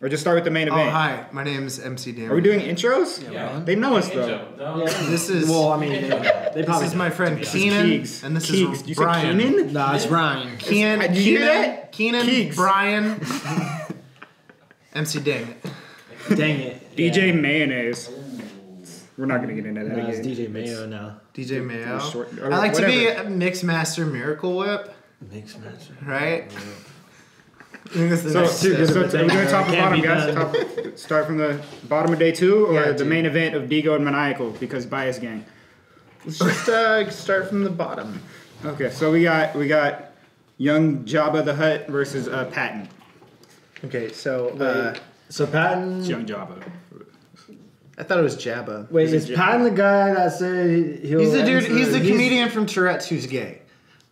Or just start with the main event? Oh, hi. My name is MC Damnit. Are we doing intros? Yeah. They know us, though. No. This is... Well, I mean, they probably... This is my friend Keenan. Keegz. And this Keegz. is You said Brian. Keenan? Nah, it's Ryne. Did you hear that? Keenan, Keegz. Brian, MC Damnit. Dang it. DJ Mayonnaise. We're not going to get into that Nah, it's again. DJ Mayo now. DJ Mayo. Short, I like to be a Mix Master Miracle Whip. Mix match. Right? I think that's the So, next are we step. doing top and Can't bottom, be guys? done. Start from the bottom of day 2 or Yeah, the dude. main event of Digo and Maniacal because bias gang? Let's just start from the bottom. Okay, so we got young Jabba the Hutt versus Patton. Okay, so So Patton... It's young Jabba. I thought it was Jabba. Wait, is Patton the guy that said he'll... He's the dude. He's the comedian from Tourette's who's gay.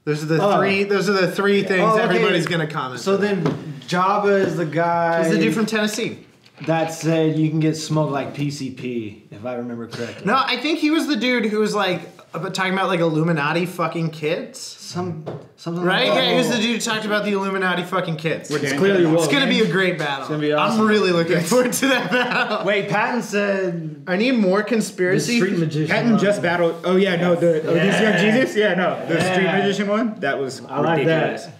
Those are the three. Those are the three things Oh, okay. everybody's gonna comment. So then Jabba is the guy... he's the dude from Tennessee. that said you can get smoked like PCP, if I remember correctly. No, I think he was the dude who was like talking about like Illuminati fucking kids. Something Right? like that. Yeah, he was the dude who talked about the Illuminati fucking kids. We're It's doing clearly that. gonna be a great battle. gonna be awesome. I'm really looking forward to that battle. Wait, Patton said I need more the conspiracy. street magician. Patton just battled. Oh yeah, no, this young Jesus. Yeah, no, the Yeah. street magician one. That was I like ridiculous. that.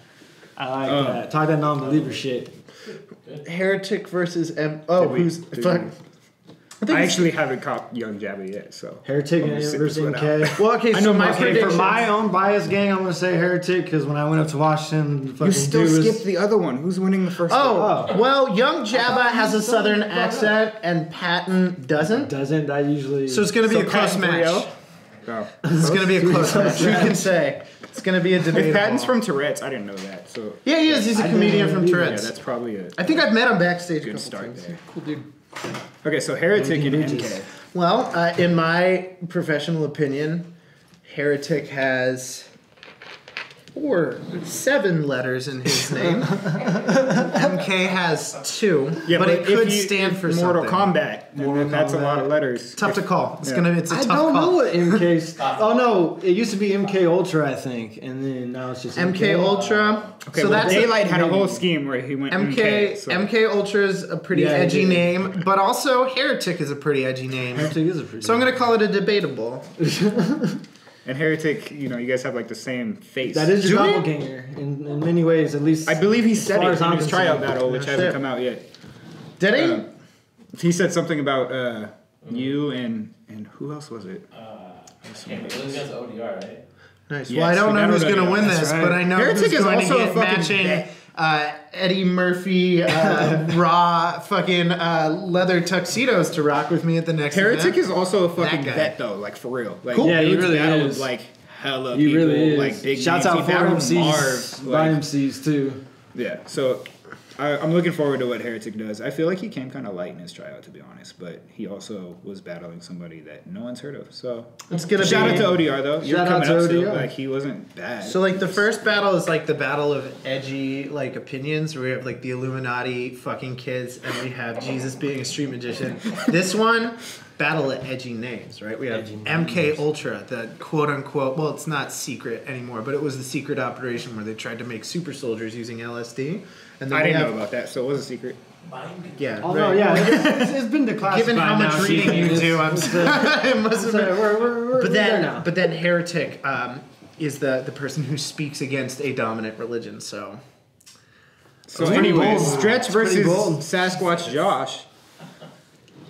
I like that. Talk that non-believer shit. Heretic versus who's fuck? I actually haven't caught young Jabba yet, so Heretic I'm and gonna sit versus this one out. MK. Well, okay, I so know my my prediction For my own bias gang, I'm gonna say Heretic because when I went up to Washington, the fucking You still dude was- skipped the other one. Who's winning the first one? Oh, well, young Jabba has a southern accent and Patton doesn't. doesn't that usually? So it's going to be a close Patton match. 3-0? Oh. It's going to be a close match. Who can say? It's going to be a debate. If Patton's from Tourette's, I didn't know that. So Yeah, he is. He's a I comedian didn't from either. yeah, Tourette's. that's probably a I think I've met him backstage. good a couple start times. there. Cool dude. Okay, so Heretic and Making MK. bitches. Well, in my professional opinion, Heretic has 7 letters in his name. MK has 2, Yeah, but it if could you- stand if for Mortal something. Kombat. And that's a lot of letters. Tough to call. It's Yeah. It's a I tough don't call. know what MK. Oh no, it used to be MK Ultra, I think, and then now it's just MK Ultra. Okay, so well, that's Daylight had a maybe. whole scheme where he went MK. so. MK Ultra is a pretty Yeah, he edgy did. name, but also Heretic is a pretty edgy name. Heretic is a pretty. So I'm gonna call it a debatable. And Heretic, you guys have like the same face. That is your Do we? doppelganger in many ways, at least. I believe he said far it as in I'm his tryout concerned. battle, which No hasn't shit. come out yet. Did he? He said something about you and who else was it? Okay, but this guy's ODR, right? Nice. Yes, well, I don't we know got who's it gonna already. win That's this, right. but I know Heretic who's is going also to a get fucking matching vet. Eddie Murphy raw fucking leather tuxedos to rock with me at the next Heretic event. is also a fucking That guy. vet though, like for real. Like, Cool. Yeah, he dude's really battled, is. like hella He people, really is. like big Shouts names. out He for battled MCs, Marv, by like, MCs too. yeah. So I'm looking forward to what Heretic does. I feel like he came kind of light in his tryout, to be honest, but he also was battling somebody that no one's heard of. So It's gonna shout be out to ODR though. You're Shout out coming to up still. ODR. Like he wasn't bad. So like the first battle is like the battle of edgy like opinions where we have like the Illuminati fucking kids and we have Jesus being a street magician. This one, battle of edgy names, right? We have Edgy MK names. Ultra, the quote unquote, well it's not secret anymore, but it was the secret operation where they tried to make super soldiers using LSD. And then I we didn't have, know about that, so it was a secret. Yeah. Oh right. no, yeah, it's been declassified. Given how much now, reading you it's- do, I'm it's, sorry. It must have been. we're But there then, now. but then Heretic is the person who speaks against a dominant religion. So So It's pretty anyways, bold. Stretch It's pretty versus bold. Sasquatch Josh.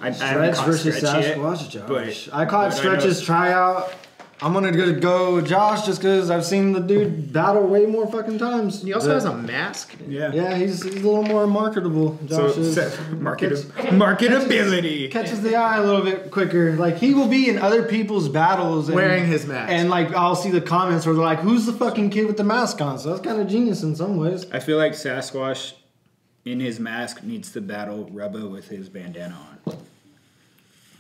I haven't Stretch caught versus Stretch yet, Sasquatch Josh. but- I but caught know- Stretch's tryout. I'm gonna go Josh just because I've seen the dude battle way more fucking times. he also has a mask. Yeah. Yeah, he's a little more marketable. So Josh is. marketability. Catches the eye a little bit quicker. Like he will be in other people's battles and, Wearing his mask. and like I'll see the comments where they're like, "Who's the fucking kid with the mask on?" So that's kind of genius in some ways. I feel like Sasquatch in his mask needs to battle Rubba with his bandana on.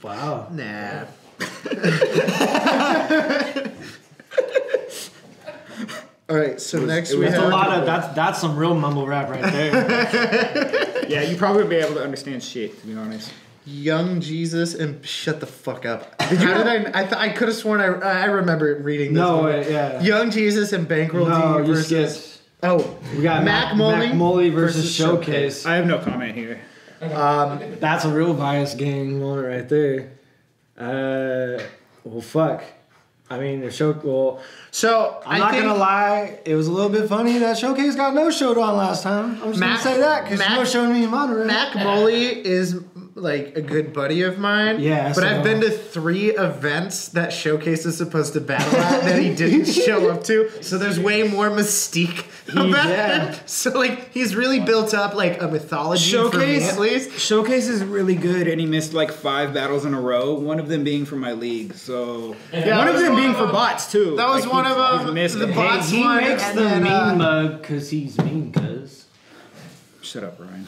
Wow. Nah. All right, so next we was That's a have lot of that's some real mumble rap right there. Yeah, you probably would be able to understand shit, to be honest. Young Jesus and shut the fuck up. I could have sworn I remember reading this. No, one. yeah. Young Jesus and Bankroll D No, you versus skipped. oh We got Mac Molly Molly versus Showcase. I have no comment here. That's a real bias gang moment right there. Well, fuck. I mean, the show. Well, So I'm not gonna lie. It was a little bit funny that Showcase got no showed on last time. I'm just gonna say that because no showed me in Monterey. Mac Moley is like a good buddy of mine. Yeah, but so- I've been to 3 events that Showcase is supposed to battle at that he didn't show up to. So there's way more mystique about him. So like he's really built up like a mythology for me at least. Showcase is really good, and he missed like 5 battles in a row. One of them being for my league, so one of them being for bots too. That was Like, one he's of them. missed The it. bots He one, makes and the then, mean mug because he's mean. Cause Shut up, Ryan.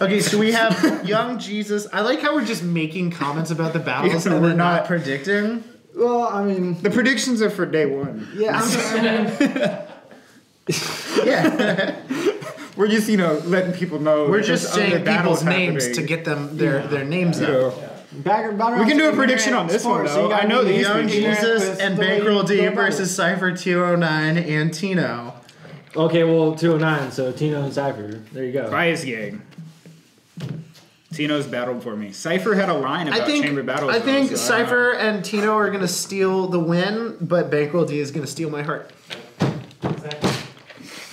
Okay, so we have Young Jesus. I like how we're just making comments about the battles Yeah, and we're we're not not- predicting. well, I mean, The predictions are for day 1. yeah, I'm just. Yeah, We're just letting people know. we're that just there's saying other battles people's names happening. to get them their names You out. know. Batter We can do a prediction on this one, though. I know these Young people. Jesus and Bankroll D versus Cypher 209 and Tino. Okay, well, 209. So Tino and Cypher. There you go. Bias gang. Tino's battled for me. Cypher had a line about chamber battles. I think though, so I don't Cypher and Tino are gonna steal the win, but Bankroll D is gonna steal my heart. Exactly.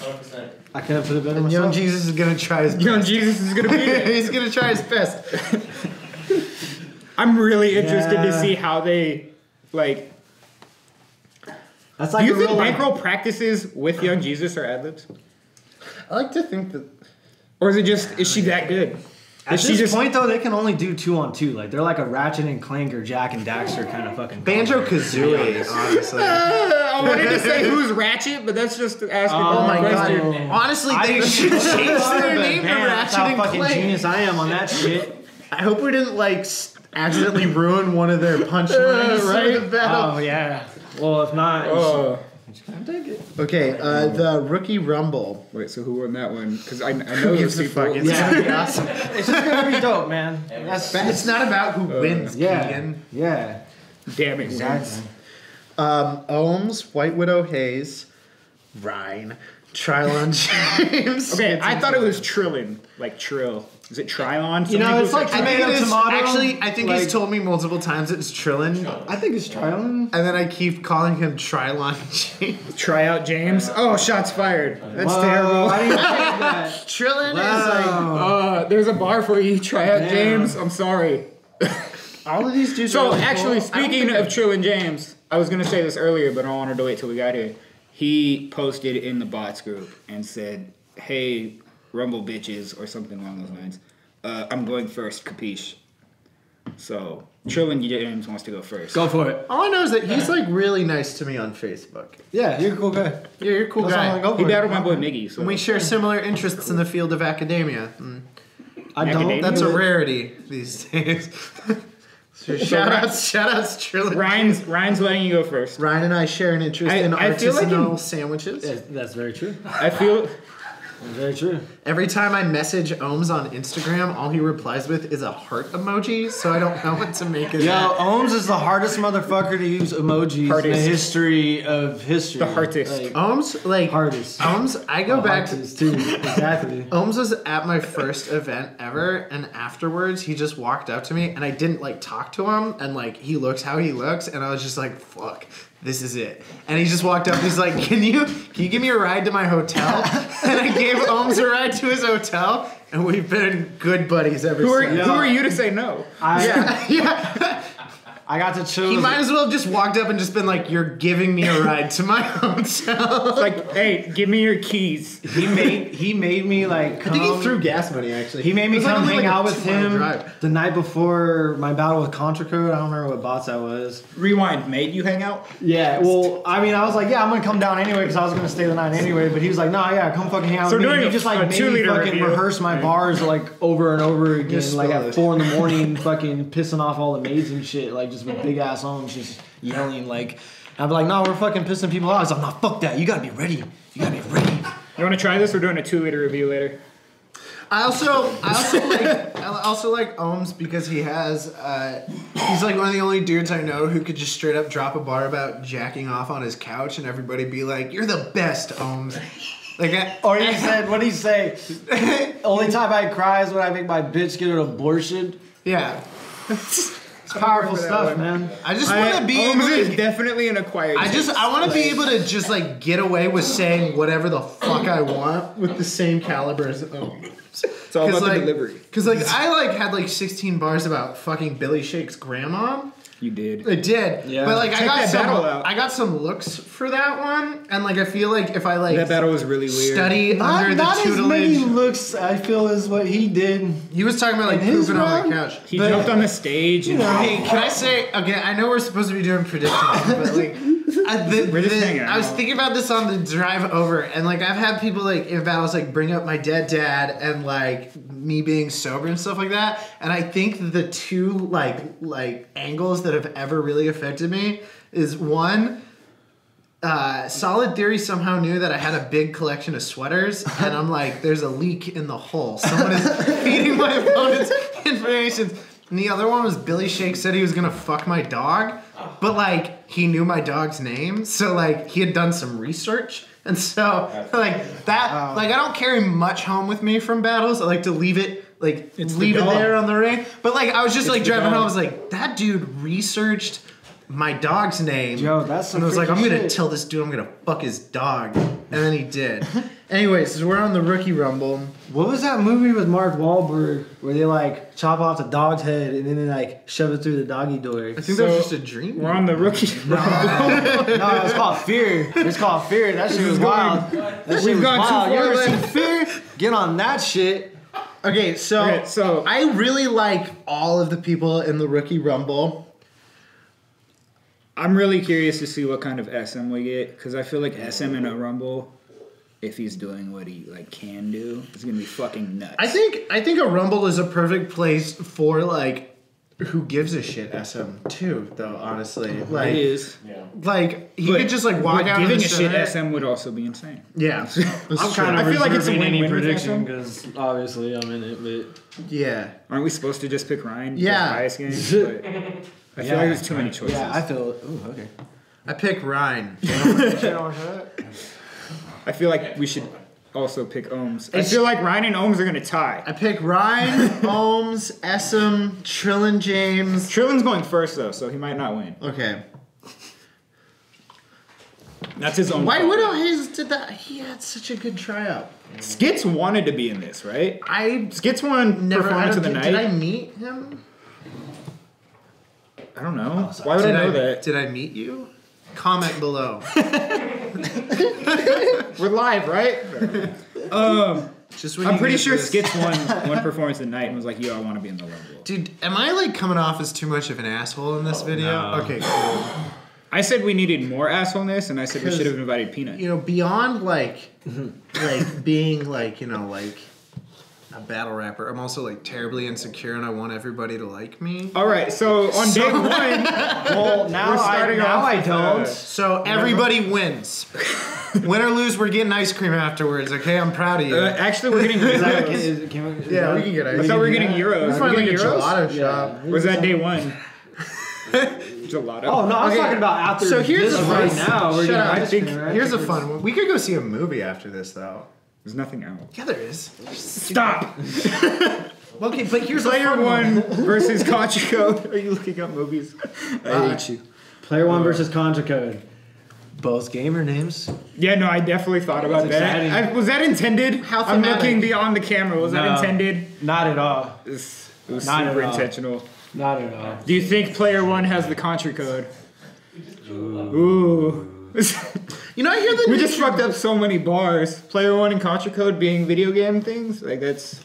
100%. I couldn't put it better And myself. Young Jesus is gonna try his know. Young best. Jesus is gonna beat it. He's gonna try his best. I'm really interested to Yeah. see how they like. That's Do like you a think real, like, Bankroll practices with Young Jesus or ad-libs? I like to think that Or is it just, is she that good? At Is she this just point, though, they can only do 2-on-2. Like, they're like a Ratchet and Clank or Jack and Daxter kind of fucking. Banjo Kazooie, honestly. I wanted to say who's Ratchet, but that's just asking. Oh the my question. god. Honestly, I they think should it's change hard, their but name to man, that's Ratchet how and fucking Clank. genius I am on that shit. I hope we didn't like accidentally ruin one of their punchlines right? in the battle. Oh, yeah. Well, if not, Oh. take it. Okay, the Rookie Rumble. Wait, so who won that one? Because I know Who those gives a people. fuck? It's Yeah. gonna be awesome. It's just gonna be dope, man. That's It's not about who wins, yeah, Keegan. yeah. Damn it, Exactly. Ohms, White Widow Hayes, Ryne, Trilon James. Okay, I thought it was Trillin, like Trill. Is it Trilon? You know, it's like I think tomato, it is, tomato. actually, I think like, he's told me multiple times it's Trillin, I think it's Trilon. and then I keep calling him Trilon James. Try out James. Oh, shots fired. That's Whoa, terrible. I didn't think that. Trillin is Wow. There's a bar for you. Try out Damn. James. I'm sorry. like, all of these dudes So are really actually, cool. I don't speaking think of Trillin James, I was gonna say this earlier, but I wanted to wait till we got here. He posted in the BOTZ group and said, "Hey, Rumble bitches," or something along those lines. I'm going first, capiche? So Trillin James wants to go first. Go for it. all I know is that he's like really nice to me on Facebook. Yeah, you're a cool guy. Yeah, you're a cool That's all I guy. go for. He it. battled my boy Miggy. So And we share similar interests in the field of academia. I don't. Academia? That's a rarity these days. So shout outs, Trillin. Ryan's letting you go first. Ryan and I share an interest in I feel like artisanal in- sandwiches. That's very true. I feel That's very true. Every time I message Ohms on Instagram, all he replies with is a heart emoji, so I don't know what to make of Yo, that. Ohms is the hardest motherfucker to use emojis in the Hardest. history of history. The hardest. Like, Ohms, like, hardest. Ohms, I go back to... Hardest, too. Exactly. Ohms was at my first event ever, and afterwards he just walked up to me, and I didn't like talk to him, and like he looks how he looks, and I was just like, "Fuck, this is it." And he just walked up, and he's like, "Can you give me a ride to my hotel?" And I gave Ohms a ride to his hotel, and we've been good buddies ever who are since. who are you to say no? Yeah. I got to chill. He might as well have just walked up and just been like, "You're giving me a ride to my hotel." It's like, hey, give me your keys. He made me like. Come, I think he threw gas money actually. He made me It was like come only hang like a out with 2-mile him drive. the night before my battle with Contra Code. I don't remember what bots that was. Rewind. Made you hang out? Yeah, well, I mean, I was like, yeah, I'm gonna come down anyway because I was gonna stay the night anyway. But he was like, nah, yeah, come fucking hang out So with me. during He a- just a like made me 2-liter fucking review. rehearse my bars like over and over again, Just like spill at it. 4 a.m, fucking pissing off all the maids and shit, like just with big ass arms, just yelling like. I'd be like, nah, we're fucking pissing people off. I was like, nah, fuck that. You gotta be ready. You gotta be ready. You want to try this? We're doing a 2-liter review later. I also like Ohms because he has he's like one of the only dudes I know who could just straight up drop a bar about jacking off on his couch and everybody be like, "You're the best, Ohms." Or he said, what did he say? Only time I cry is when I make my bitch get an abortion. Yeah. It's powerful stuff, man. I just want to be able is to. definitely an acquired taste. I want to be able to just like get away with saying whatever the fuck I want with the same caliber as Ohms. It's all about the delivery. Because like I like had like 16 bars about fucking Billy Shake's grandma. You did. I did. Yeah. But like Check that battle out. I got some looks for that one, and like I feel like if I like That battle was really weird. study under Not the as many tutelage. looks, I feel, as what he did. He was talking about like In his pooping on round? the couch. He jumped on the stage and Hey, can I say, okay, I know we're supposed to be doing predictions, but like, We're just hanging I was out. thinking about this on the drive over, and like, I've had people like in battles like bring up my dead dad and like me being sober and stuff like that, and I think the two like angles that have ever really affected me is one, Solid Theory somehow knew that I had a big collection of sweaters, and I'm like, there's a leak in the hole. Someone is feeding my opponent's information. And the other one was Billy Shake said he was gonna fuck my dog, but like he knew my dog's name, so like he had done some research, and so like that, like I don't carry much home with me from battles. I like to leave it leave it dog. there on the ring. But like I was just like the driving home, I dog. was like, that dude researched my dog's name. Yo, that's some and I was like, I'm freaky gonna shit. tell this dude I'm gonna fuck his dog, and then he did. Anyways, so we're on the rookie rumble. What was that movie with Mark Wahlberg where they like chop off the dog's head and then they like shove it through the doggy door? I think So, that was just a dream. we're on the rookie. No, it's called Fear. It's called Fear. That shit was wild. That shit We've was gone too wild. You far ever left. seen Fear? Get on that shit. Okay, so I really like all of the people in the rookie rumble. I'm really curious to see what kind of SM we get, because I feel like SM in a rumble, if he's doing what he like can do, is gonna be fucking nuts. I think a rumble is a perfect place for like who gives a shit SM too, though. Honestly, like it is. Yeah. like he But could just like walk out giving in the a shit center. SM would also be insane. Yeah, I'm kind of I feel like it's a reserving any win-win with prediction SM. because obviously I'm in it, but Yeah. Aren't we supposed to just pick Ryne? Yeah. Bias games? But I feel like there's too many choices. yeah, I feel. Ooh, okay. I pick Ryne. I feel like we should also pick Ohms. I feel like Ryne and Ohms are gonna tie. I pick Ryne, Ohms, SM, Trillin James. Trillin's going first though, so he might not win. Okay. That's his own. Why fault. Widow Hayes did that? He had such a good tryout. Skits wanted to be in this, right? I Skits won never. Performance of the Night. Did I meet him? I don't know. Why would I know that? Did I meet you? Comment below. We're live, right? Just when I'm you pretty get sure this. Skits won Performance of the Night and was like, "Yo, I want to be in the Rumble." Dude, am I like coming off as too much of an asshole in this video? no. Okay, cool. I said we needed more assholeness, and I said we 'Cause, should have invited Peanut. You know, beyond like being like, you know, like a battle rapper, I'm also like terribly insecure and I want everybody to like me. All right, so on day one, Well, now We're starting now off I with, don't. So everybody wins. Win or lose, we're getting ice cream afterwards, okay? I'm proud of you. actually, we're getting Is that- euros. Yeah, we can get ice I cream. thought we were getting euros. We Are find we like a getting euros? gelato Yeah. shop. Was that day one? Gelato. Oh no, I was Okay, talking about after. so here's this the right fun- now. We're shut getting up. ice I think cream, right? Here's a fun one. We could go see a movie after this, though. There's nothing out. Yeah, there is. Stop. Okay, but here's Player a fun one versus Contra Code. Are you looking up movies? I hate you. Player one versus Contra Code. Both gamer names. Yeah, no, I definitely thought about It's that. exciting. Was that intended? How I'm thematic? looking beyond the camera. Was that No. intended? Not at all. It was Not super at all. intentional. Not at all. Do you think player one has the Contra Code? Ooh. You know, I hear the We new just fucked up so many bars. Player one and Contra Code being video game things? Like, that's...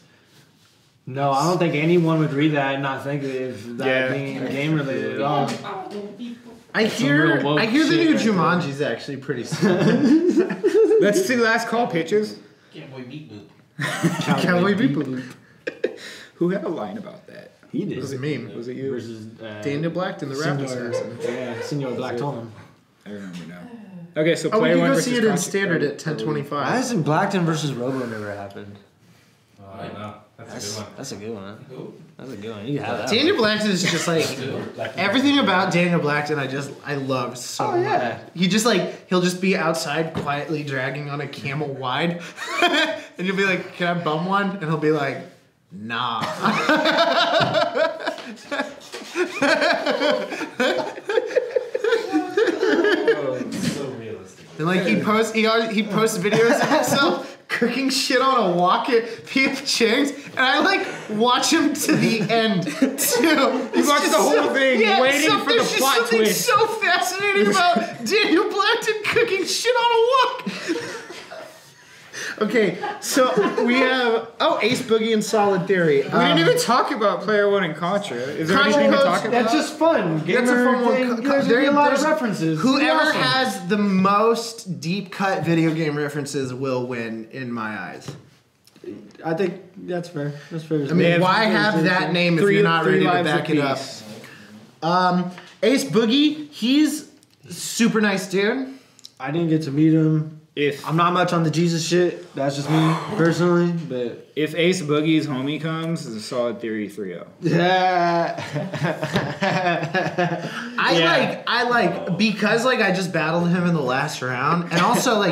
No, I don't think anyone would read that and not think of that Yeah. being game related at all. I hear real woke the new shit right there. Jumanji's actually pretty sick. Let's see last call pitches. Cowboy Beat Boop. Cowboy Beep. Who had a line about that? He did. It was a meme. Was it you? Versus Daniel Blackton, the rap assassin. Yeah, Senor Black Tom. I remember now. Okay, so Oh, we player can one go versus see it in Contra standard Code. at 10:25. Why hasn't Blackton versus Robo never happened? I know. That's That's a good one. Who? That's a good one. You have that. Daniel Blackton is just like everything about Daniel Blackton. I love so much. He just he'll just be outside quietly dragging on a camel wide, and you'll be like, "Can I bum one?" And he'll be like, "Nah." So realistic. And he posts videos of himself cooking shit on a wok at P.F. Chang's, and I watch him to the end too. You watch the whole thing, waiting for the plot twist. There's so fascinating about Daniel Blackton cooking shit on a wok. Okay, so we have Ace Boogie and Solid Theory. We didn't even talk about Player One and Contra. Is there Contra anything to Codes, talk about? That's just fun. That's a fun one. There's gonna be a lot of references. Whoever Awesome. has the most deep cut video game references will win, in my eyes. I think that's fair. That's fair. I mean, why have that name if you're not ready to back it up? Ace Boogie, he's super nice dude. I didn't get to meet him. I'm not much on the Jesus shit. That's just me personally. But if Ace Boogie's homie comes, it's a Solid Theory 3-0. yeah, Because I just battled him in the last round, and also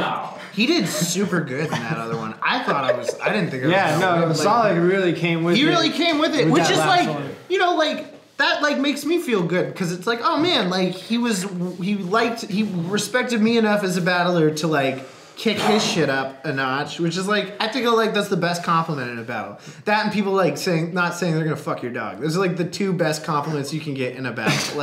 he did super good in that other one. I didn't think I was gonna win. Solid really came with it. He really came with it, which is last one. that makes me feel good because it's oh man, he respected me enough as a battler to kick his shit up a notch, which is I think that's the best compliment in a battle. That and people not saying they're gonna fuck your dog. Those are the two best compliments you can get in a battle.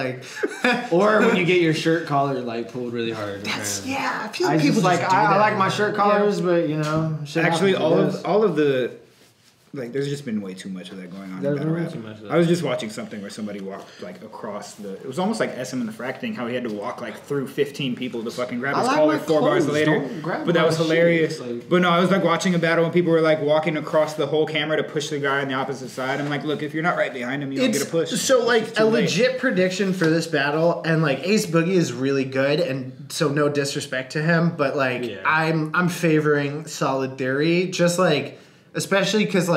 Or when you get your shirt collar pulled really hard. I feel I people just just do that. I like my shirt collars, but shit Actually, happens, all of the there's just been way too much of that going on. There's in battle way rap. too much of that. I was just watching something where somebody walked across the. It was almost like SM in the Frack thing, how he had to walk through 15 people to fucking grab his collar 4 bars later. But that was hilarious. But no, I was watching a battle and people were walking across the whole camera to push the guy on the opposite side. I'm look, if you're not right behind him, you don't get a push. So a legit prediction for this battle, and Ace Boogie is really good, and so no disrespect to him, but I'm favoring Solid Theory, just especially because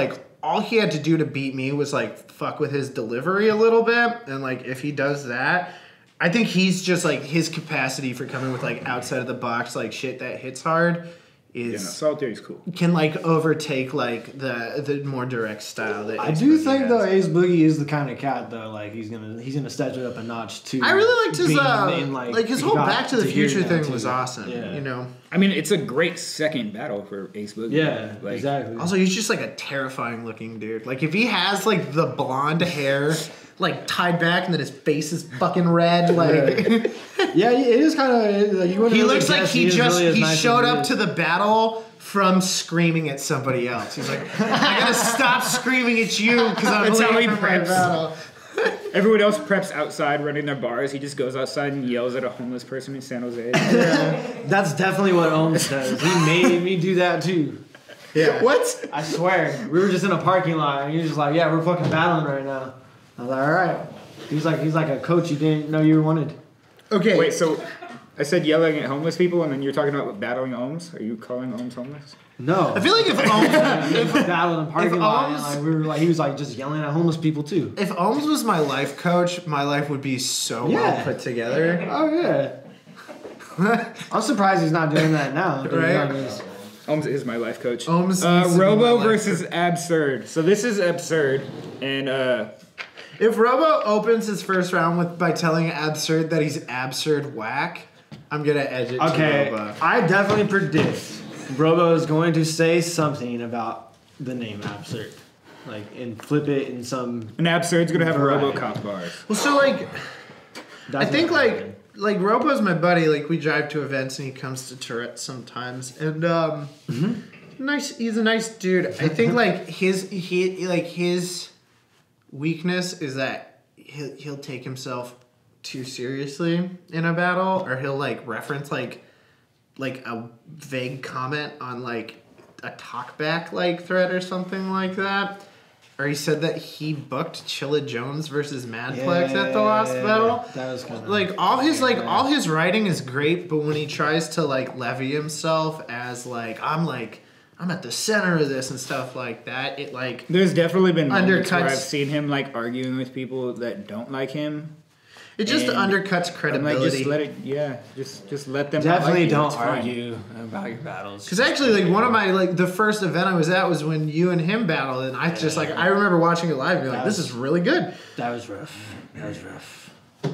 all he had to do to beat me was fuck with his delivery a little bit, and if he does that, I think he's just his capacity for coming with outside of the box shit that hits hard is Solid Theory's cool. Can overtake the more direct style that I Ace do Boogie think has. though Ace Boogie is the kind of cat though he's gonna step it up a notch too. I really liked his his whole Back to the Future thing was awesome. Yeah. I mean, it's a great second battle for Ace Boogie. Yeah, exactly. Also, he's just a terrifying looking dude. If he has the blonde hair tied back and then his face is fucking red, yeah, it is kind of. He looks like he showed up to the battle from screaming at somebody else. He's I gotta stop screaming at you because I'm That's how late he for my preps. battle. Everyone else preps outside running their bars. He just goes outside and yells at a homeless person in San Jose. That's definitely what Ohms does. He made me do that too. Yeah. What? I swear. We were just in a parking lot and he was just yeah, we're fucking battling right now. I was all right. He's like a coach you didn't know you wanted. Okay. Wait, so I said yelling at homeless people, and then you're talking about battling Ohms? Are you calling Ohms homeless? No. I feel if Ohms, we were battling in a parking lot Ohms- and we were he was just yelling at homeless people too. if Ohms was my life coach, my life would be so well put together. Oh yeah. I'm surprised he's not doing that now. To be Right? honest. Ohms is my life coach. Ohms needs to be my Robo life versus Absurd. So this is Absurd, and If Robo opens his first round by telling Absurd that he's absurd whack, I'm gonna edge it Okay, to Robo. I definitely predict Robo is going to say something about the name Absurd. And flip it in some... an Absurd's gonna have Right. RoboCop bars. Well, so I That's think what I'm thinking. Robo's my buddy. We drive to events and he comes to Tourette sometimes, and nice. He's a nice dude. I think his weakness is that he'll take himself too seriously in a battle, or he'll reference a vague comment on a talkback thread or something like that. Or he said that he booked Chilla Jones versus Madplex at the last battle. That was kind of All his writing is great, but when he tries to levy himself as I'm I'm at the center of this and stuff like that. It like There's definitely been moments where undercuts- I've seen him like arguing with people that don't like him. it just And undercuts I'm credibility. like, just let it. Yeah, just let them. not Definitely like you, don't it's fine. argue about your battles. Because actually, like one of my like the first event I was at was when you and him battled, and I just like I remember watching it live and being like, this is really good. That was rough. That was rough.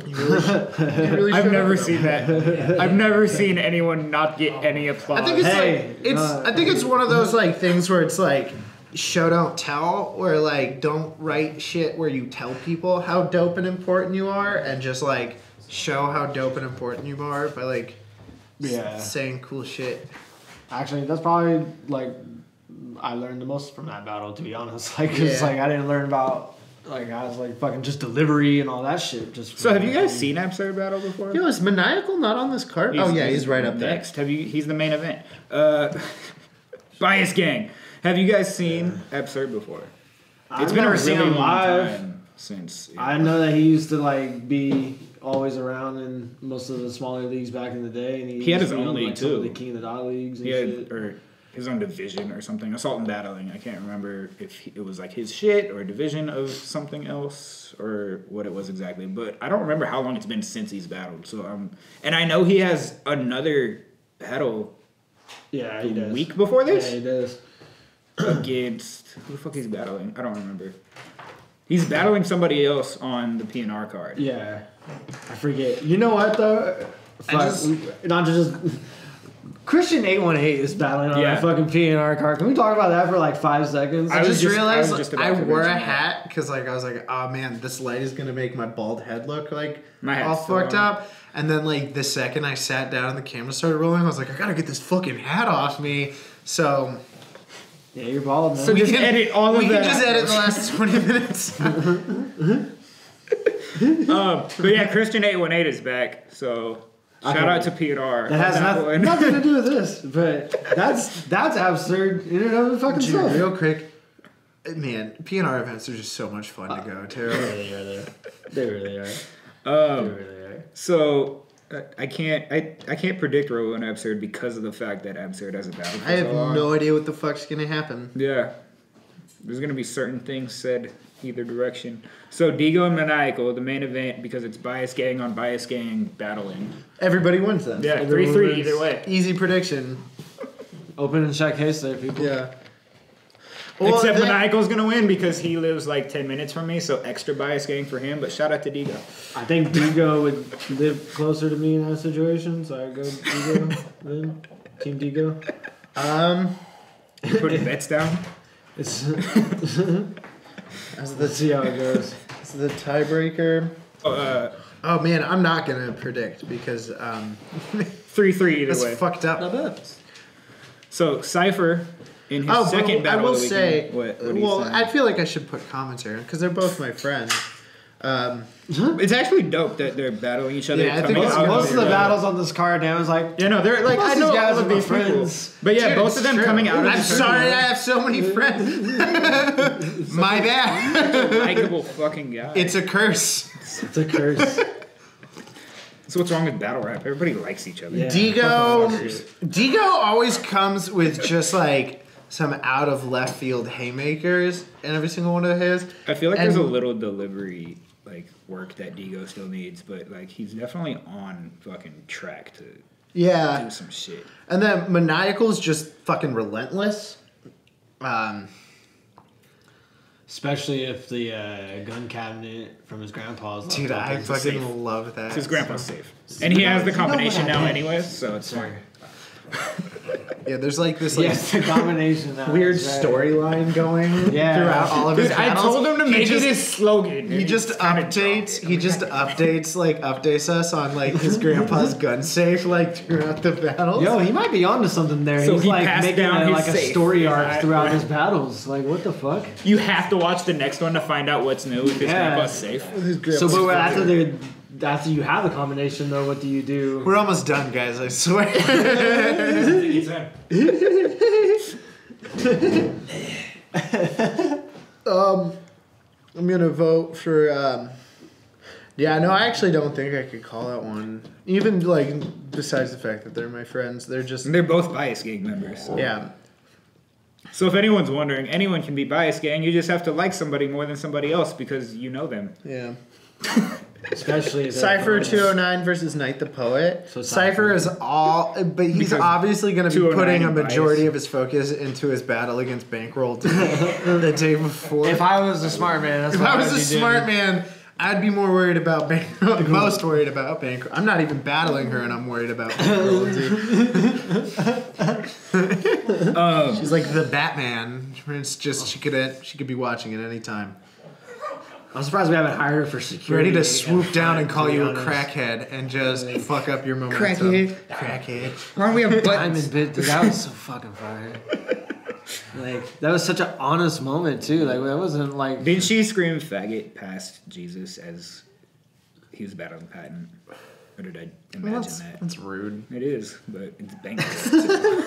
You really I've showed never up. seen that. I've never seen anyone not get any applause. I think it's Hey, like I think it's one of those like things where it's like show don't tell, where like don't write shit where you tell people how dope and important you are, and just like show how dope and important you are by like Yeah. saying cool shit. Actually, that's probably like I learned the most from that battle, to be honest. Like, 'cause Yeah. like I didn't learn about like I was like fucking just delivery and all that shit. Just So have you guys seen Absurd battle before? Yo, is Maniacal not on this card? He's right up there. Next, he's the main event. Bias Gang. Have you guys seen Absurd before? I've never seen him live. time since. I know that he used to like be always around in most of the smaller leagues back in the day, and He had used his to be own on, league, like, some of too. the King of the Dot leagues and He had shit. or his own division or something. Assault and Battling. I can't remember if it was like his shit or a division of something else or what it was exactly. But I don't remember how long it's been since he's battled. So and I know he has another battle Yeah, the he does. week before Yeah, this he does. against who the fuck he's battling. I don't remember. He's battling somebody else on the PNR card. Yeah, I forget. You know what though? Not just Christian 818 is battling on Yeah. that fucking PNR card. Can we talk about that for like 5 seconds? I just realized was just I about to wore a mention that. hat because like I was like, oh man, this light is gonna make my bald head look like My hat's all still fucked on. up. And then like the second I sat down and the camera started rolling, I was like, I gotta get this fucking hat off me. So Yeah, you're bald, man. So just edit all of we that. can just edit the last 20 minutes. But yeah, Christian 818 is back. So shout out to PNR. that has on that one. nothing to do with this, but that's absurd in and of fucking Dude, self. real quick, man, PNR events are just so much fun to go to. They are there. They really are. They Um, really are. so I can't predict Robo and Absurd because of the fact that Absurd has a battle. For I have so long. no idea what the fuck's gonna happen. Yeah, there's gonna be certain things said either direction. So Digo and Maniacal, the main event, because it's Bias Gang on Bias Gang battling. Everybody wins then. Yeah, Everyone 3-3 wins. either way. Easy prediction. Open and check case there, people. Yeah. Except then- Maniacal's gonna win because he lives like 10 minutes from me, so extra Bias Gang for him. But shout out to Digo. I think Digo would live closer to me in that situation, so I go Digo then. Team Digo. You putting bets down? It's As let's see how it goes. the tiebreaker. Uh, Oh man, I'm not gonna predict because 3-3 either that's way. fucked up. Not bad. So Cypher in his Oh, second but I battle will of the say, weekend. What are you well, saying? I feel like I should put commentary because they're both my friends. It's actually dope that they're battling each other. Yeah, I think coming it's out Most of the their- battles on this card now is like, Yeah, no, they're like Most I of know these guys all of are my these people. friends. But yeah, Dude, both it's of them true. coming out. I'm of sorry, I have so many friends. My bad. likable fucking guy. It's a curse. it's a curse. That's what's wrong with battle rap. Everybody likes each other. Yeah. Digo always comes with just like some out of left field haymakers in every single one of his. I feel like And- there's a little delivery like work that Digo still needs, but like he's definitely on fucking track to Yeah. do some shit. And then Maniacal's just fucking relentless. Especially if the gun cabinet from his grandpa's. Dude, left I open. fucking safe. love that. His grandpa's safe, and he has the combination now, anyways. So it's Sorry. Yeah, there's like this like Yes, the combination now. weird that's right. storyline going Yeah. throughout all of his Dude, I battles. told him to He make just- it his slogan. He just updates. He just updates us on like his grandpa's gun safe like throughout the battles. Yo, he might be onto something there. So He's he like passed making down his like a safe. story arc Yeah, throughout right. his battles. Like, what the fuck? You have to watch the next one to find out what's new if his Yeah. grandpa's safe. His So, grandpa's but fucking- after you have the combination, though, what do you do? we're almost done, guys. I swear. I'm gonna vote for. Yeah, no, I actually don't think I could call that one. Even like besides the fact that they're my friends, they're just They're both Bias Gang members. So. yeah. So if anyone's wondering, anyone can be biased, gang. You just have to like somebody more than somebody else because you know them. Yeah. Especially Cypher 209 versus Night the Poet. So Cypher is all, but he's Because obviously going to be 209 putting a bias. majority of his focus into his battle against Bankroll the day before. If I was a smart man, that's If what I was I'd a be smart doing. man, I'd be more worried about Bankroll. Most worried about Bankroll. I'm not even battling her, and I'm worried about Bankroll. She's like the Batman. It's just she could be watching at any time. I'm surprised we haven't hired her for security. Ready to swoop down and call to be you a honest. crackhead and just fuck up your momentum. Crackhead. Crackhead. Why don't we have Diamond buttons? bit, dude, that was so fucking fire. Like that was such an honest moment too. Like that wasn't like. Didn't she scream faggot past Jesus as he was battling Patton? Or did I imagine that? That's rude. It is, but it's Bankroll.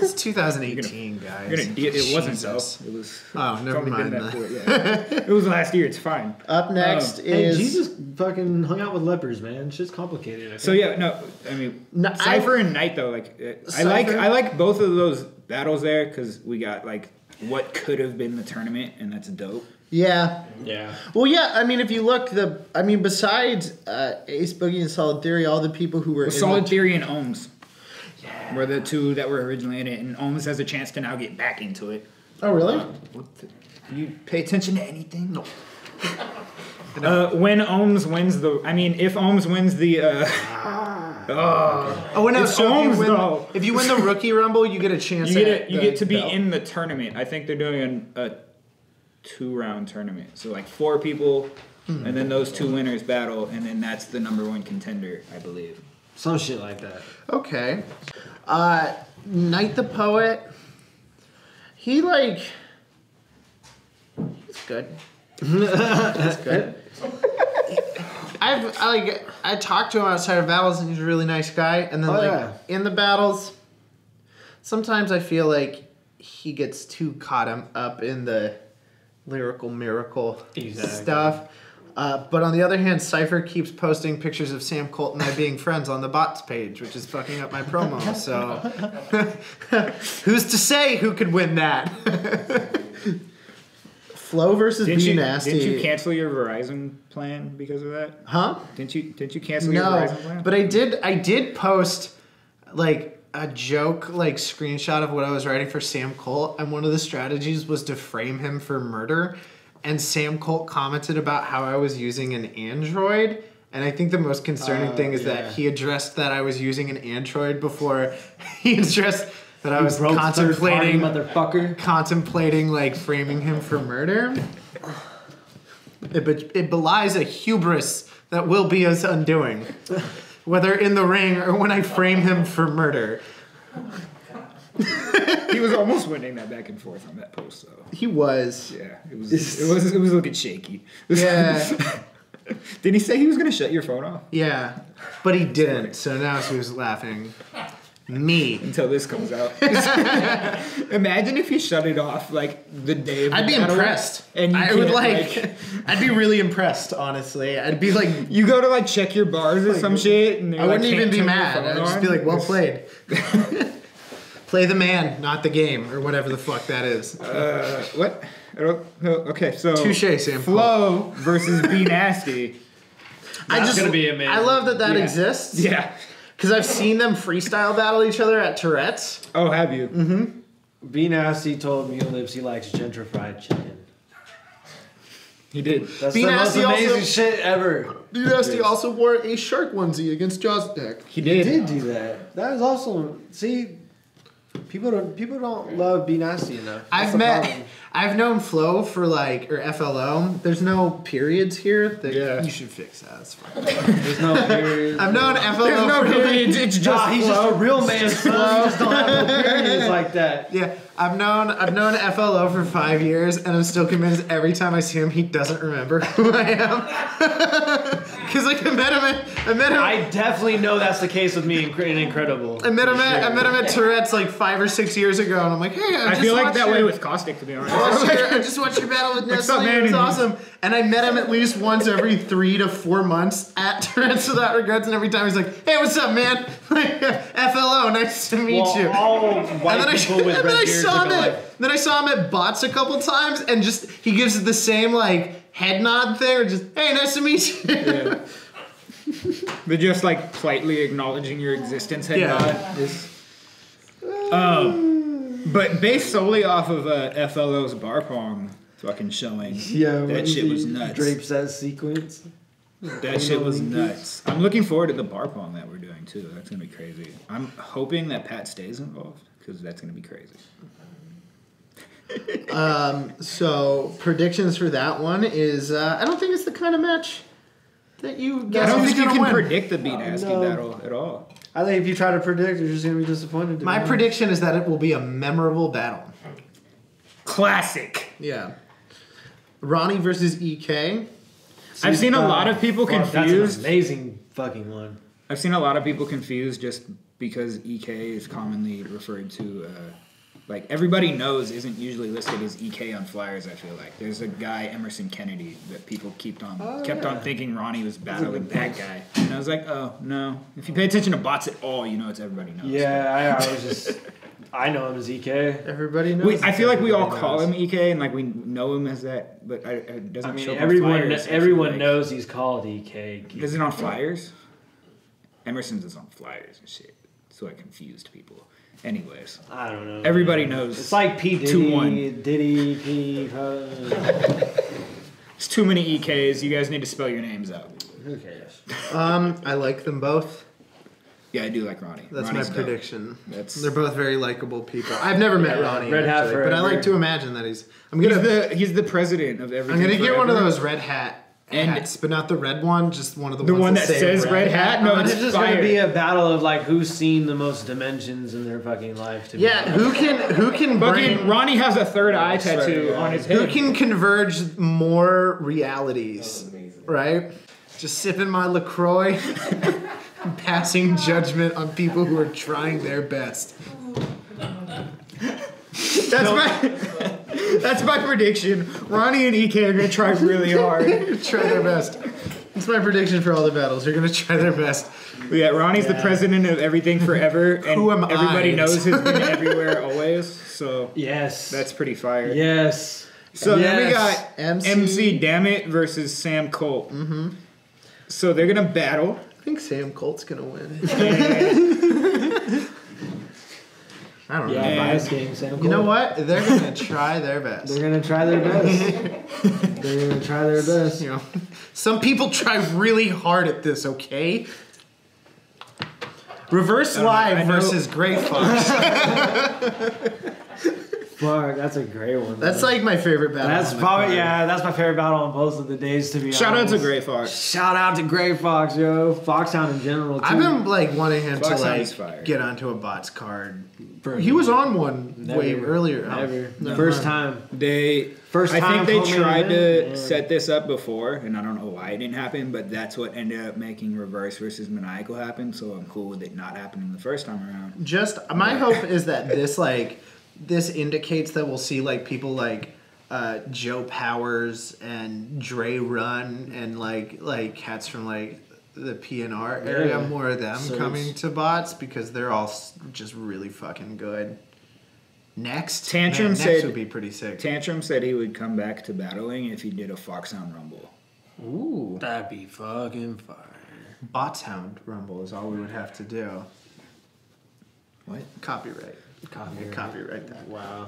It's 2018, guys. It wasn't though. Jesus. It was. Oh, it's never only been mind that then. yeah. It was last year. It's fine. Up next Hey, is Jesus fucking hung out with lepers, man. Shit's complicated. I think. So yeah, no, I mean No, Cypher and Knight though, like I Cypher- like both of those battles there because we got like what could have been the tournament, and that's dope. yeah. yeah. Well, yeah. I mean, if you look, besides Ace Boogie and Solid Theory, all the people who were in Solid Theory and Ohms were the two that were originally in it, and Ohms has a chance to now get back into it. Oh, really? You pay attention to anything? No. When Ohms wins if Ohms wins the Oh, no. It's So Ohms, though. if you win the Rookie Rumble, you get a chance. you at get to be belt. in the tournament. I think they're doing a 2-round tournament. So like 4 people, and then those 2 winners battle, and then that's the number 1 contender, I believe. Some shit like that. Okay. Night the Poet. He's good. He's good. I talked to him outside of battles, and he's a really nice guy. And then in the battles, sometimes I feel like he gets too caught up in the lyrical miracle stuff. But on the other hand, Cypher keeps posting pictures of Sam Colt and I being friends on the BOTZ page, which is fucking up my promo. So who's to say who could win that? Flo versus B Nasty. Didn't you cancel your Verizon plan because of that? Huh? Didn't you cancel your Verizon plan? But I did post like a joke screenshot of what I was writing for Sam Colt, and one of the strategies was to frame him for murder. And Sam Colt commented about how I was using an Android. And I think the most concerning thing is that he addressed that I was using an Android before he addressed that I was contemplating framing him for murder. It belies a hubris that will be his undoing, whether in the ring or when I frame him for murder. He was almost winning that back and forth on that post, though. He was. Yeah, it was looking shaky. Yeah. Didn't he say he was gonna shut your phone off? Yeah, but he didn't. So now he was laughing. Me. Until this comes out. Imagine if he shut it off like the day of the I'd be battle, impressed. And I would I'd be really impressed, honestly. I'd be like, you go to like check your bars or some shit, and I wouldn't even be mad. I'd just be like, well played. Play the man, not the game, or whatever the fuck that is. What? I don't know. Okay, so Touche, Sam. Flo versus B Nasty. gonna be amazing. I love that Yeah. exists. Yeah. Because I've seen them freestyle battle each other at Tourette's. Oh, have you? Mm-hmm. B Nasty told Mule Lips he likes gentrified chicken. He did. That's B the most Nasty amazing also- shit ever. B Nasty also wore a shark onesie against Jaws Deck. He He did. did do that. That was also people don't love B Nasty enough. That's the problem. I've known Flo for or FLO. There's no periods here. Yeah. You should fix that. It's fine. There's no period. I've known FLO There's no for periods. It's just Nah, he's just Flo. a real man. Son. He just don't have no periods like that. Yeah, I've known FLO for 5 years, and I'm still convinced every time I see him, he doesn't remember who I am. Because I met him. I definitely know that's the case with me in Incredible. I met him at Tourette's 5 or 6 years ago, and I'm like, hey, I feel like that way with Caustic, to be honest. just watched your battle with What's up, Nestle. man? It was awesome. And I met him at least once every 3 to 4 months at Torrents Without Regrets, and every time he's like, "Hey, what's up, man? FLO, nice to meet you." All white people with red beards Then I saw him at BOTZ a couple times, and just he gives the same like head nod thing, or just, "Hey, nice to meet you." Yeah. They're just like politely acknowledging your existence head nod. But based solely off of FLO's bar pong fucking showing, that shit was nuts. Drapes that sequence. That shit was nuts. I'm looking forward to the bar pong that we're doing too. That's gonna be crazy. I'm hoping that Pat stays involved because that's gonna be crazy. So predictions for that one is I don't think it's the kind of match that you I guys don't think you can win. predict the Beat Nasty battle at all. I think if you try to predict, you're just gonna be disappointed. My prediction is that it will be a memorable battle. Classic. Yeah. Ronnie versus EK. I've seen a lot of people That's confused. an amazing fucking one. I've seen a lot of people confused just because EK is commonly referred to. Like everybody knows isn't usually listed as EK on flyers. I feel like there's a guy Emerson Kennedy that people kept on thinking Ronnie was battling that guy, and I was like, oh no. If you pay attention to bots at all, you know it's everybody knows. Yeah, I was just. I know him as EK. Everybody knows. I feel like we all call him EK and like we know him as that, but it doesn't. I mean, show up on everyone flyers, everyone knows he's called EK. Is it on flyers? Emerson's is on flyers and shit, so I confused people. Anyways, I don't know. everybody knows. It's like P Diddy, 2-1. Diddy, P. It's too many EKs. You guys need to spell your names out. Who cares? I like them both. Yeah, I do like Ronnie. That's Ronnie's my dope. prediction. That's They're both very likable people. I've never met Ronnie, Red hat actually, but I forever. like to imagine that he's the president of everything. I'm gonna get one of forever. those red hat And- hats, but not the red one, just one of the The ones one that say says red hat? No, It's it's just fire. gonna be a battle of like who's seen the most dimensions in their fucking life. To Yeah, who can Fucking bring, Ronnie has a third eye tattoo yeah. on his head. who can converge more realities, right? Just sipping my LaCroix, passing judgment on people who are trying their best. That's my prediction. Ronnie and EK are gonna try really hard. Try their best. That's my prediction for all the battles. They're gonna try their best. Yeah, Ronnie's the president of everything forever, and Who am everybody I? knows has been everywhere always. So Yes. that's pretty fire. Yes. So then we Yes. got MC. MC Damnit versus Sam Colt. Mm-hmm. So they're gonna battle. I think Sam Colt's gonna win. I don't know. Yeah, bias game. Sam You know Cole. what? They're gonna try their best. They're gonna try their best. They're gonna try their best. You know, some people try really hard at this. Okay. Reverse I Live know- versus Gray Fox. Fuck, that's a great one. That's man. like my favorite battle. That's on the probably card. that's my favorite battle on both of the days. To be Shout out honest. to Gray Fox. Shout out to Gray Fox, yo. Foxhound in general too. I've been like wanting him Fox to Hunt's fire. like get onto a BOTZ card. For- He was on one Never. way earlier. Oh, Never. never First mind. time. I think time they co-main tried to event, and- set this up before, and I don't know why it didn't happen, but that's what ended up making Reverse versus Maniacal happen, so I'm cool with it not happening the first time around. Just my hope is that this indicates that we'll see like people like Joe Powers and Dre Run and like cats from like the PNR area, Yeah. more of them So coming to BOTZ because they're all just really fucking good. Next, Tantrum next said- would be pretty sick. Tantrum said he would come back to battling if he did a Foxhound Rumble. Ooh, That'd be fucking fire. BOTZ Hound Rumble is all we would have to do. What? Copyright. Copyright that. Wow.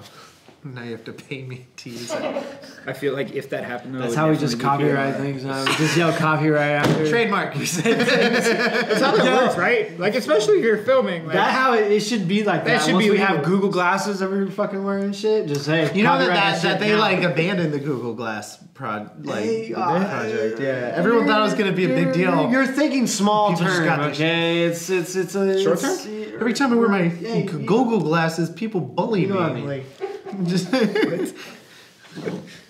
Now you have to pay me to use it. I feel like if that happened, though, That's it how we would just definitely be copyright PR. things now. We just yell copyright after. Trademark. That's how that works, right? Like, especially if you're filming. Like, That how it should be like that. should Once be we have legal. Google glasses that we're fucking wearing shit, just hey, You know copyright that shit they now. like abandoned the Google Glass project. Yeah, everyone You're- thought it was gonna be a big deal. You're thinking small People just term, got this okay? It's a Short it's- Every time I wear my Yeah, Google glasses, people bully You know me. what I mean. Like, just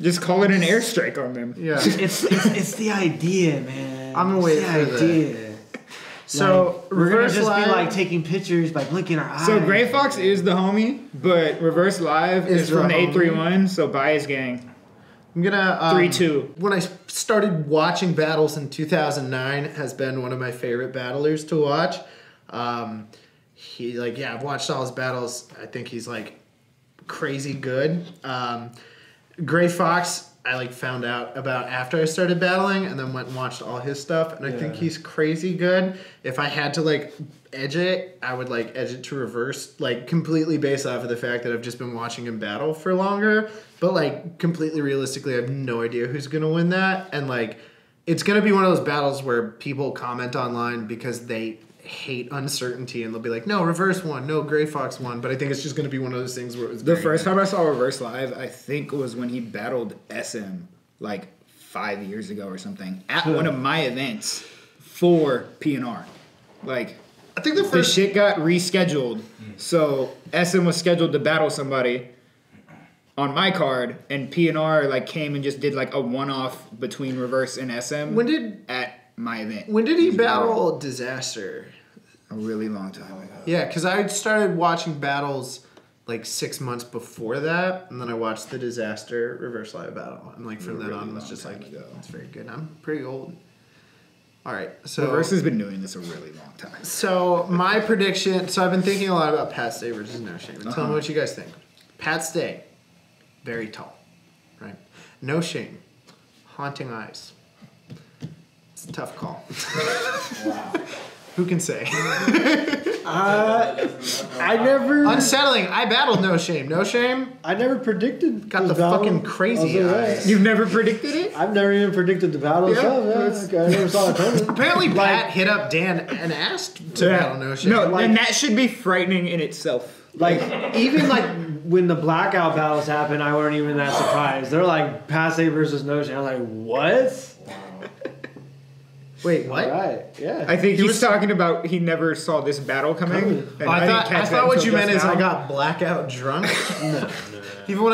just call it an airstrike on them. yeah. It's the idea, man. I'm gonna It's wait the for the- idea. So we're gonna Reverse just Live be like taking pictures by blinking our eyes. So Gray Fox is the homie, but Reverse Live is the from the homie. 831, so Bias Gang. I'm gonna 3-2. When I started watching battles in 2009, has been one of my favorite battlers to watch. I've watched all his battles. I think he's like crazy good. Gray Fox, I like found out about after I started battling, and then went and watched all his stuff. And I think he's crazy good. If I had to like edge it, I would like edge it to Reverse, like completely based off of the fact that I've just been watching him battle for longer. But like completely realistically, I have no idea who's gonna win that. And like, it's gonna be one of those battles where people comment online because they hate uncertainty, and they'll be like, no, Reverse won, no, Gray Fox won. But I think it's just gonna be one of those things where it was The first time I saw Reverse Live, I think was when he battled SM like 5 years ago or something at one of my events for PNR. Like, I think the the first shit got rescheduled, so SM was scheduled to battle somebody on my card, and PNR like came and just did like a one-off between Reverse and SM. At my event? When did he battle Disaster? A really long time ago. Yeah, because I started watching battles like 6 months before that, and then I watched the Disaster Reverse Live battle, and like from then on, it was just like, it's very good. I'm pretty old. All right, so Reverse has been doing this a really long time. So my prediction. So I've been thinking a lot about Pat Stay versus No Shame. And tell me what you guys think. Pat Stay, very tall, right? No Shame, haunting eyes. It's a tough call. Wow. Who can say? I never. Unsettling. I battled No Shame. No Shame I never predicted. got this the battle. fucking crazy I was like, eyes. You've never predicted it? I've never even predicted the battle itself. Yeah, I never saw it coming. Apparently, Like- Pat hit up Dan and asked to battle No Shame. No, Like- and that should be frightening in itself. Like even like when the blackout battles happened, I weren't even that surprised. They're like Passe versus No Shame. I was like, what? Wait, what? All right, yeah. I think he's talking about he never saw this battle coming. Coming. and I didn't catch thought that what until you meant just is I now. got blackout drunk. No. Even when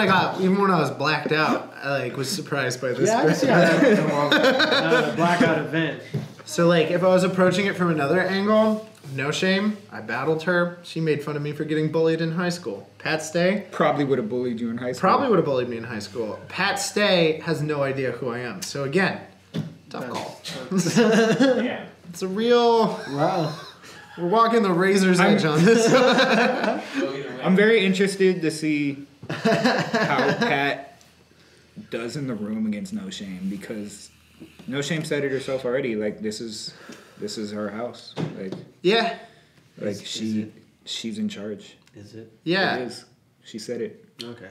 I was blacked out, I like was surprised by this. Yeah, I can see how that would come along. A blackout event. So like, if I was approaching it from another angle, No Shame, I battled her. She made fun of me for getting bullied in high school. Pat Stay Probably would have bullied you in high school. probably would have bullied me in high school. Pat Stay has no idea who I am. So again, tough call. Yeah. It's a real. Wow. We're walking the razor's edge on this. Go either way. I'm very interested to see how Pat does in the room against No Shame, because No Shame said it herself already. Like, this is her house. Yeah, She's in charge. Is it? yeah. It is. She said it. Okay.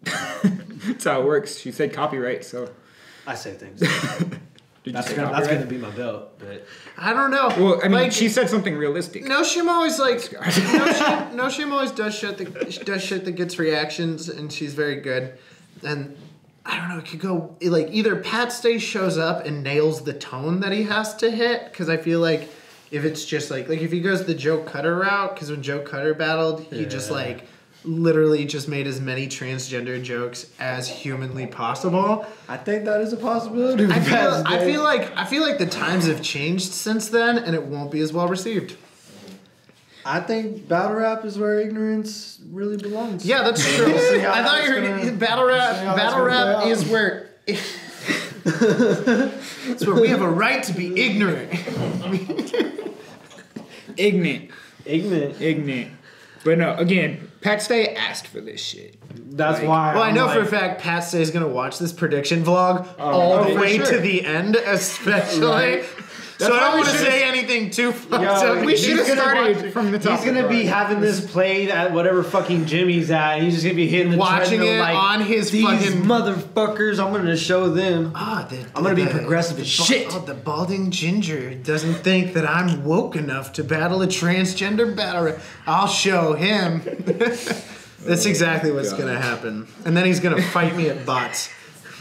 That's how it works. She said copyright, so. I say things. Did That's you say gonna copyright? be my belt, but I don't know. Well, I mean, Like, she said something realistic. No Shame always like No Shame always does shit that gets reactions, and she's very good. And I don't know, it could go like either Pat Stay shows up and nails the tone that he has to hit, because I feel like if it's just like if he goes the Joe Cutter route, because when Joe Cutter battled, he just like literally just made as many transgender jokes as humanly possible. I think that is a possibility. I feel like the times have changed since then, and it won't be as well received. I think battle rap is where ignorance really belongs. Yeah, that's true. see how I thought that's you were gonna- battle see rap. how that's Battle gonna rap play is out. where it's where we have a right to be ignorant. Ignorant. But no, again, Pat Stay asked for this shit. That's Like- why. Well, I I'm know like, for a fact Pat Stay's gonna watch this prediction vlog all the for way sure. to the end, especially. Right. So That's I why don't we want to should've- say anything too fucked Yo, up. We should have He's gonna started watch- from the top. He's gonna be having this played at whatever fucking gym he's at. And he's just gonna be hitting the Watching treadmill it like, on his these fucking- motherfuckers. I'm gonna show them. I'm I'm gonna be progressive as shit. Oh, the balding ginger doesn't think that I'm woke enough to battle a transgender battler. I'll show him. That's exactly what's God. gonna happen. And then he's gonna fight me at BOTZ.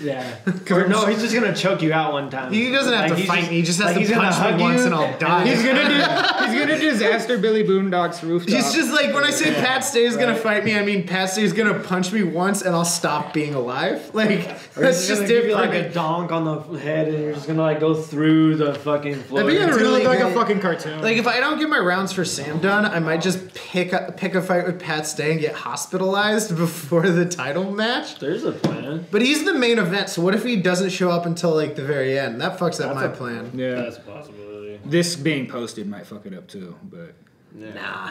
Yeah. Or no, he's just gonna choke you out one time. He doesn't have Like, to fight me. He just has like, to he's gonna punch hug me once you, and I'll die. He's gonna disaster Billy Boondock's rooftop. He's just like, when I say Pat Stay's gonna fight me, I mean Pat Stay's gonna punch me once and I'll stop being alive. Like, Or that's he's just gonna give you like different. a donk on the head, and you're just gonna like go through the fucking floor. That'd be It's gonna really look like a good- fucking cartoon. Like, if I don't get my rounds for Sam done, I might just pick a fight with Pat Stay and get hospitalized before the title match. There's a plan. But he's the main event, so what if he doesn't show up until like the very end? That fucks up That's my a- plan. yeah. That's a possibility. This being posted might fuck it up too, but Yeah. Nah.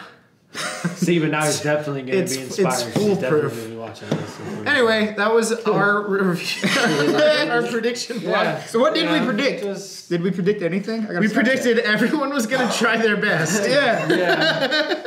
See, but now he's definitely gonna It's- be it's inspired. He's foolproof. definitely gonna be watching this. Anyway, that was our review, our prediction. Yeah. So what did we Yeah, predict? just- Did we predict anything? I gotta We stop that. predicted everyone was gonna try their best. Yeah. Yeah.